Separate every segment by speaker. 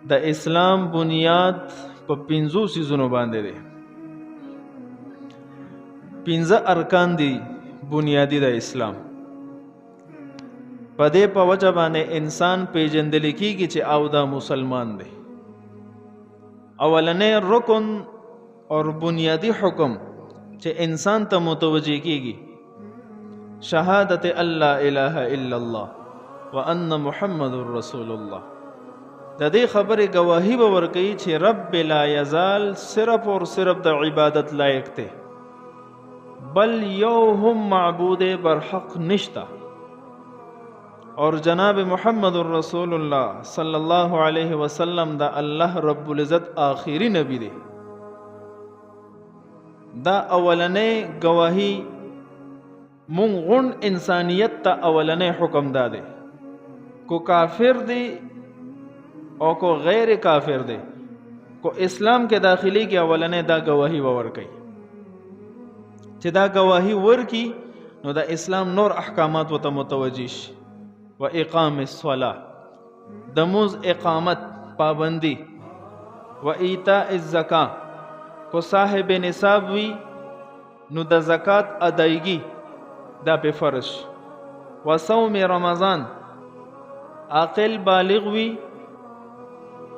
Speaker 1: د اسلام بنیاد په 5 سيزونو باندې دی. 5 ارکان دي بنیادی د اسلام. په دې په وجه باندې انسان پیژندل کیږي چې او دا مسلمان دی. اولنې رکن اور بنیادی حکم چې انسان ته متوجه کیږي شهادت الله اله الا الله وان محمد رسول الله. د دې خبرې گواهی به ورکړي چې رب لا یزال صرف اور صرف د عبادت لایق دی، بل یو هم معبود برحق نشتا، اور جناب محمد رسول الله صلی الله علیه وسلم دا الله رب العزت آخری نبی دی. دا اولنې گواهی مونږ غون انسانیت ته اولنې حکم داده، کو کافر دی او کو غیر کافر دی، کو اسلام کې داخلي کې اولنې دا گواهی ورکړي. چې دا گواهی ورکی نو دا اسلام نور احکامات وته متوجه شي. و اقام الصلاة، د موز اقامت پابندی، و ایتاء الزکاة، کو صاحب نصاب وی نو د زکات ادایگی دا په فرض. و صوم رمضان، عاقل بالغ وی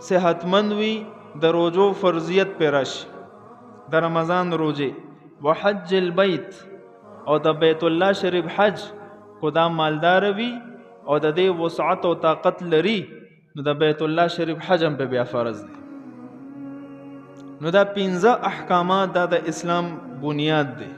Speaker 1: صحتمند وی د روزو فرضیت پر رش د رمضان روزه. و حج البیت، او د بیت الله شریف حج کو دا مالدار وی او د دې وسعت او طاقت لري نو د بیت الله شریف حج هم په بیا فرض دی. نو دا 15 احکامات دا د اسلام بنیاد دی.